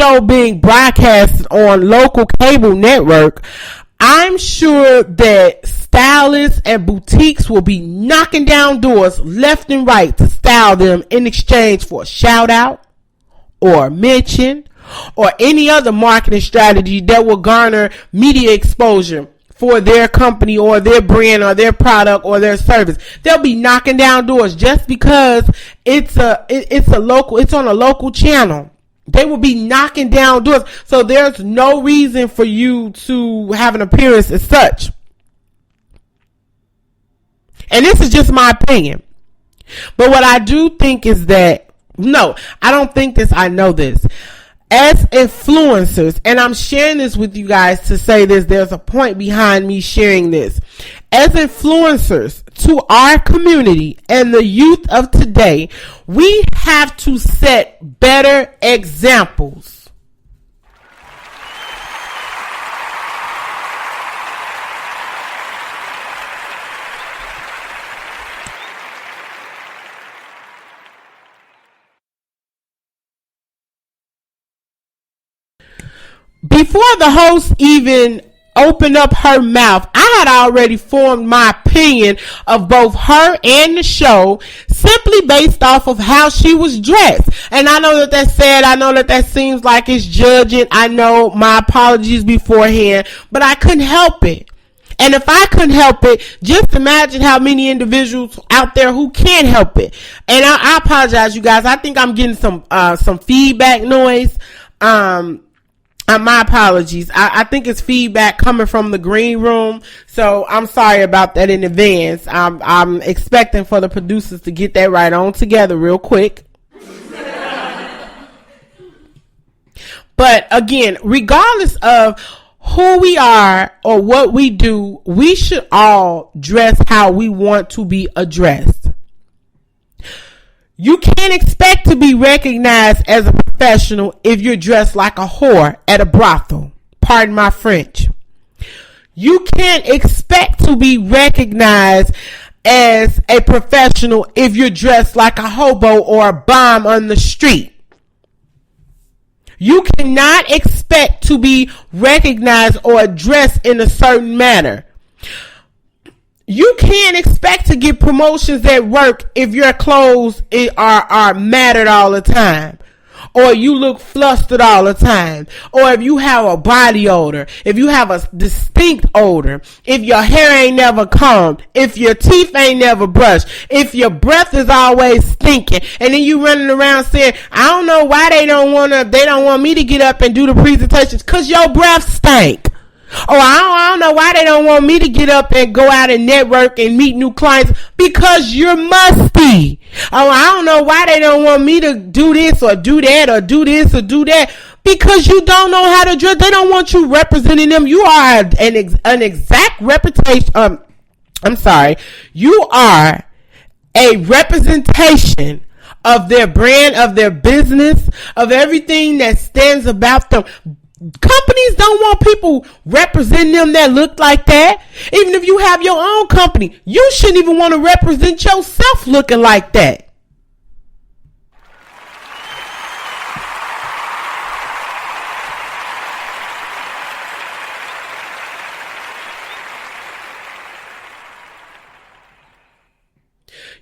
show being broadcast on local cable network, I'm sure that stylists and boutiques will be knocking down doors left and right to style them in exchange for a shout out or a mention or any other marketing strategy that will garner media exposure for their company or their brand or their product or their service. They'll be knocking down doors just because it's on a local channel. They will be knocking down doors. So there's no reason for you to have an appearance as such. And this is just my opinion. But what I do think is that, no, I don't think this, I know this. As influencers, and I'm sharing this with you guys to say this, there's a point behind me sharing this. As influencers to our community and the youth of today, we have to set better examples. Before the host even opened up her mouth, I had already formed my opinion of both her and the show simply based off of how she was dressed. And I know that that's sad. I know that that seems like it's judging. I know, my apologies beforehand, but I couldn't help it. And if I couldn't help it, just imagine how many individuals out there who can't help it. And I apologize, you guys. I think I'm getting some feedback noise. My apologies. I think it's feedback coming from the green room. So I'm sorry about that in advance. I'm expecting for the producers to get that right on together real quick. But again, regardless of who we are or what we do, we should all dress how we want to be addressed. You can't expect to be recognized as a professional if you're dressed like a whore at a brothel. Pardon my French. You can't expect to be recognized as a professional if you're dressed like a hobo or a bum on the street. You cannot expect to be recognized or addressed in a certain manner. You can't expect to get promotions at work if your clothes are matted all the time, or you look flustered all the time, or if you have a body odor, if you have a distinct odor, if your hair ain't never combed, if your teeth ain't never brushed, if your breath is always stinking, and then you running around saying, I don't know why they don't want me to get up and do the presentations, cause your breath stank. Oh, I don't know why they don't want me to get up and go out and network and meet new clients, because you're musty. Oh, I don't know why they don't want me to do this or do that or do this or do that, because you don't know how to dress. They don't want you representing them. You are an exact reputation. You are a representation of their brand, of their business, of everything that stands about them. Companies don't want people representing them that look like that. Even if you have your own company, you shouldn't even want to represent yourself looking like that.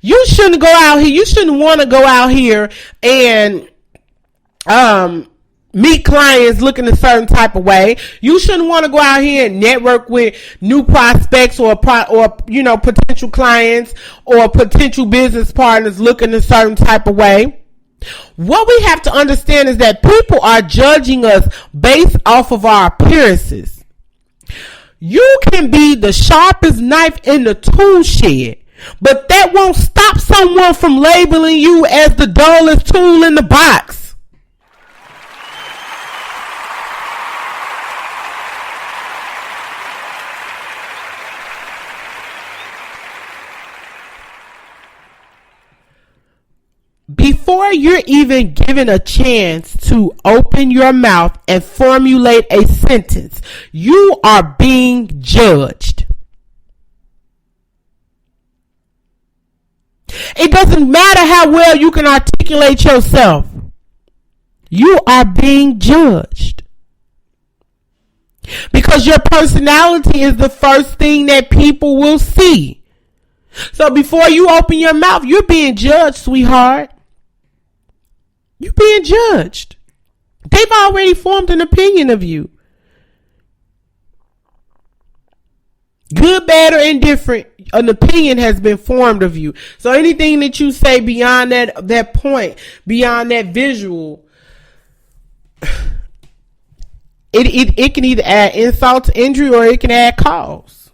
You shouldn't go out here. You shouldn't want to go out here and meet clients looking a certain type of way. You shouldn't want to go out here and network with new prospects or potential clients or potential business partners looking a certain type of way. What we have to understand is that people are judging us based off of our appearances. You can be the sharpest knife in the tool shed, but that won't stop someone from labeling you as the dullest tool in the box. Before you're even given a chance to open your mouth and formulate a sentence, you are being judged. It doesn't matter how well you can articulate yourself. You are being judged. Because your personality is the first thing that people will see. So before you open your mouth, you're being judged, sweetheart. You're being judged. They've already formed an opinion of you. Good, bad, or indifferent, an opinion has been formed of you. So anything that you say beyond that point, beyond that visual, it can either add insult to injury or it can add cause.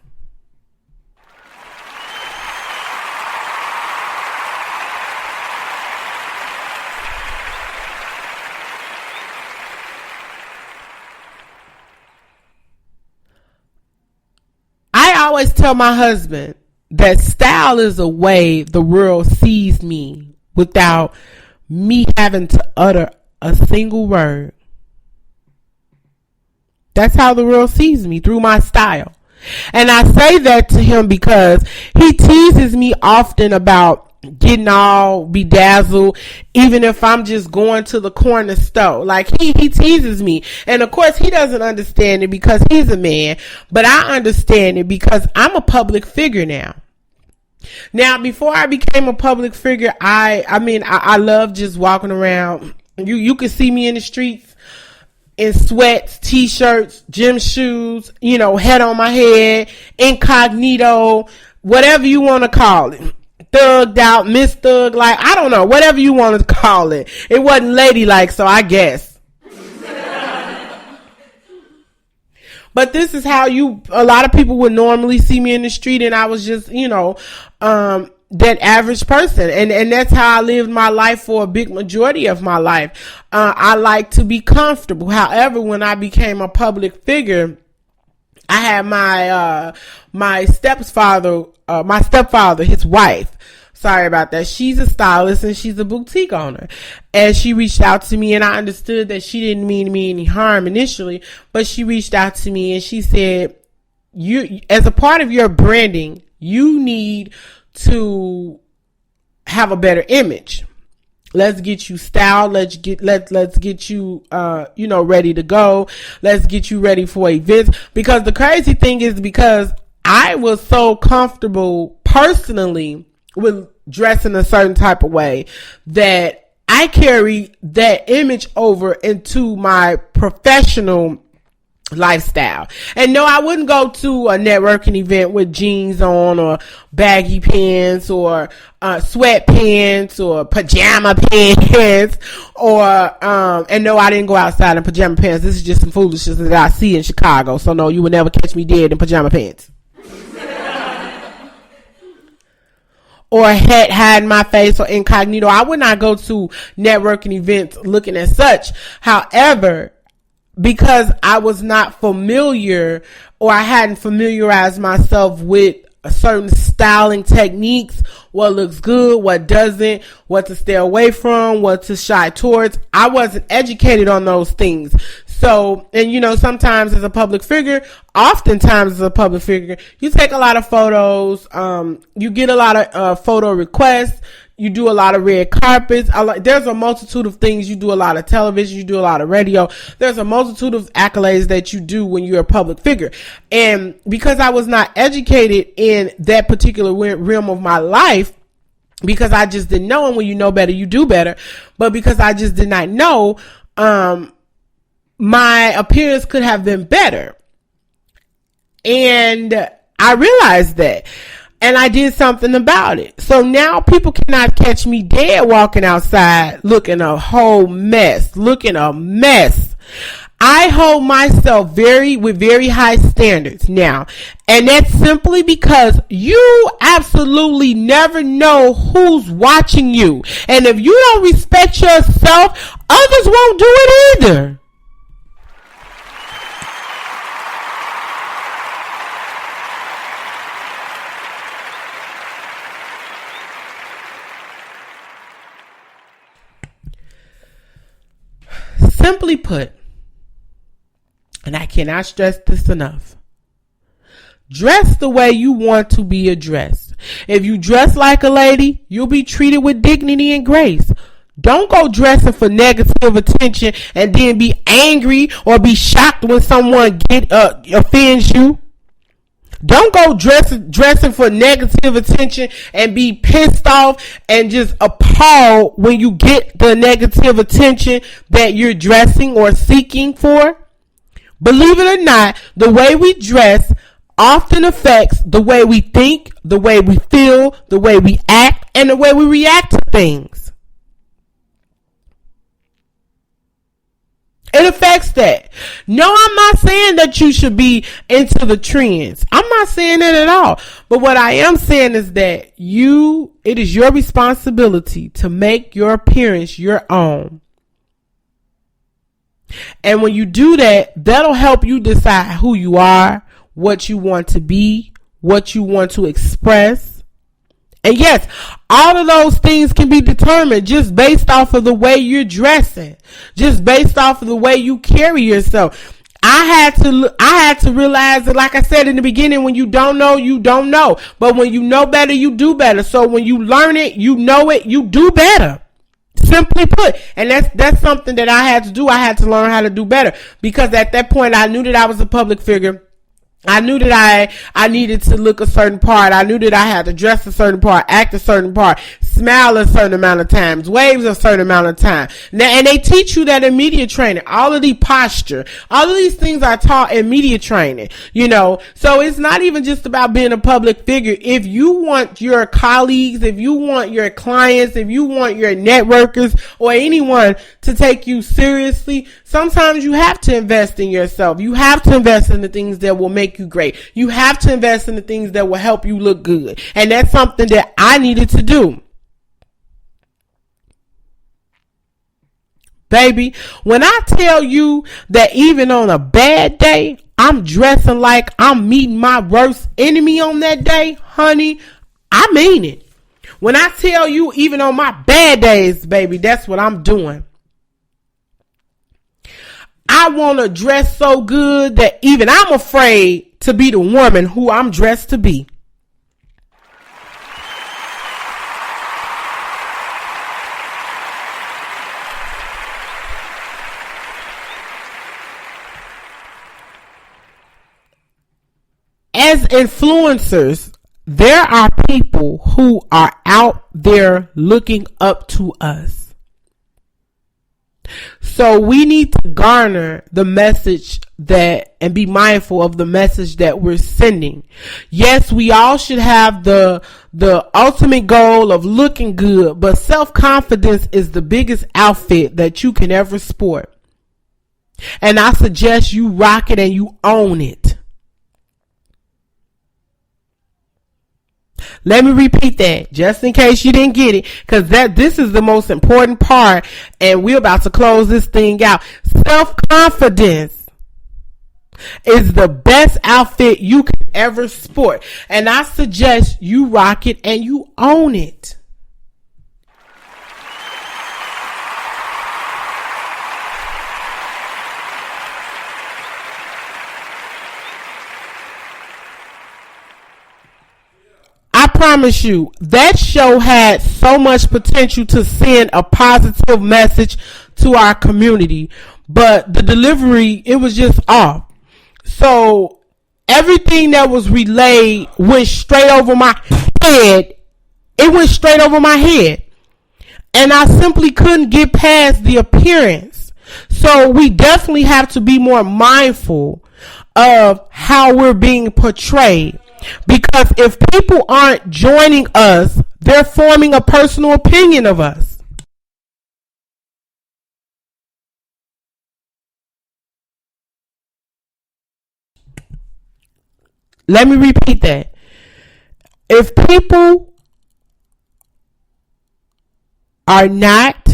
I always tell my husband that style is a way the world sees me without me having to utter a single word. That's how the world sees me, through my style. And I say that to him because he teases me often about getting all bedazzled, even if I'm just going to the corner store. Like he teases me. And of course he doesn't understand it because he's a man, but I understand it because I'm a public figure now. Now, before I became a public figure, I love just walking around. You can see me in the streets in sweats, t-shirts, gym shoes, head on my head, incognito, whatever you want to call it. Thugged out, Miss Thug, like, I don't know, whatever you want to call it. It wasn't ladylike, so I guess. But this is how a lot of people would normally see me in the street, and I was just, that average person. And that's how I lived my life for a big majority of my life. I like to be comfortable. However, when I became a public figure, I had my stepfather, his wife. Sorry about that. She's a stylist and she's a boutique owner. And she reached out to me, and I understood that she didn't mean me any harm initially, but she reached out to me and she said, you, as a part of your branding, you need to have a better image. Let's get you styled. Let's get you, ready to go. Let's get you ready for events. Because the crazy thing is, because I was so comfortable personally with dressing a certain type of way that I carry that image over into my professional lifestyle. And no, I wouldn't go to a networking event with jeans on or baggy pants or sweatpants or pajama pants or and no, I didn't go outside in pajama pants. This is just some foolishness that I see in Chicago. So no, you would never catch me dead in pajama pants. Or hat hiding my face or incognito. I would not go to networking events looking as such. However, because I was not familiar, or I hadn't familiarized myself with certain styling techniques, what looks good, what doesn't, what to stay away from, what to shy towards. I wasn't educated on those things. So, and sometimes as a public figure, oftentimes as a public figure, you take a lot of photos, you get a lot of photo requests, you do a lot of red carpets. There's a multitude of things. You do a lot of television, you do a lot of radio. There's a multitude of accolades that you do when you're a public figure. And because I was not educated in that particular realm of my life, because I just didn't know, and when you know better, you do better. But because I just did not know, my appearance could have been better. And I realized that. And I did something about it. So now people cannot catch me dead walking outside looking a whole mess, looking a mess. I hold myself with very high standards now. And that's simply because you absolutely never know who's watching you. And if you don't respect yourself, others won't do it either. Simply put, and I cannot stress this enough, dress the way you want to be addressed. If you dress like a lady, you'll be treated with dignity and grace. Don't go dressing for negative attention and then be angry or be shocked when someone offends you. Don't go dressing for negative attention and be pissed off and just appalled when you get the negative attention that you're dressing or seeking for. Believe it or not, the way we dress often affects the way we think, the way we feel, the way we act, and the way we react to things. It affects that. No, I'm not saying that you should be into the trends. I'm not saying that at all. But what I am saying is that it is your responsibility to make your appearance your own. And when you do that, that'll help you decide who you are, what you want to be, what you want to express. And yes, all of those things can be determined just based off of the way you're dressing, just based off of the way you carry yourself. I had to realize that, like I said in the beginning, when you don't know, you don't know. But when you know better, you do better. So when you learn it, you know it, you do better. Simply put. And that's something that I had to do. I had to learn how to do better, because at that point I knew that I was a public figure. I knew that I needed to look a certain part. I knew that I had to dress a certain part, act a certain part, smile a certain amount of times, waves a certain amount of time. Now, and they teach you that in media training. All of the posture, all of these things are taught in media training, So it's not even just about being a public figure. If you want your colleagues, if you want your clients, if you want your networkers or anyone to take you seriously, sometimes you have to invest in yourself. You have to invest in the things that will make you great. You have to invest in the things that will help you look good. And that's something that I needed to do. Baby, when I tell you that even on a bad day, I'm dressing like I'm meeting my worst enemy on that day, honey, I mean it. When I tell you even on my bad days, baby, that's what I'm doing. I want to dress so good that even I'm afraid to be the woman who I'm dressed to be. As influencers, there are people who are out there looking up to us. So we need to garner the message and be mindful of the message that we're sending. Yes, we all should have the ultimate goal of looking good, but self-confidence is the biggest outfit that you can ever sport. And I suggest you rock it and you own it. Let me repeat that just in case you didn't get it, because this is the most important part, and we're about to close this thing out. Self-confidence is the best outfit you can ever sport, and I suggest you rock it and you own it. I promise you, that show had so much potential to send a positive message to our community, but the delivery, it was just off. So everything that was relayed went straight over my head. It went straight over my head. And I simply couldn't get past the appearance. So we definitely have to be more mindful of how we're being portrayed. Because if people aren't joining us, they're forming a personal opinion of us. Let me repeat that. If people are not,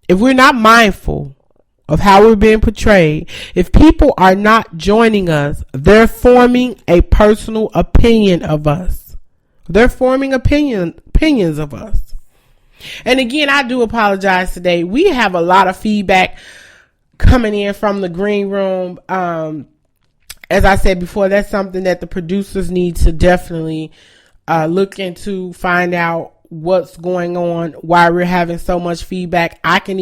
if we're not mindful of how we're being portrayed, if people are not joining us, they're forming a personal opinion of us. They're forming opinions of us. And again, I do apologize today. We have a lot of feedback coming in from the green room. As I said before, that's something that the producers need to definitely looking to find out what's going on, why we're having so much feedback. I can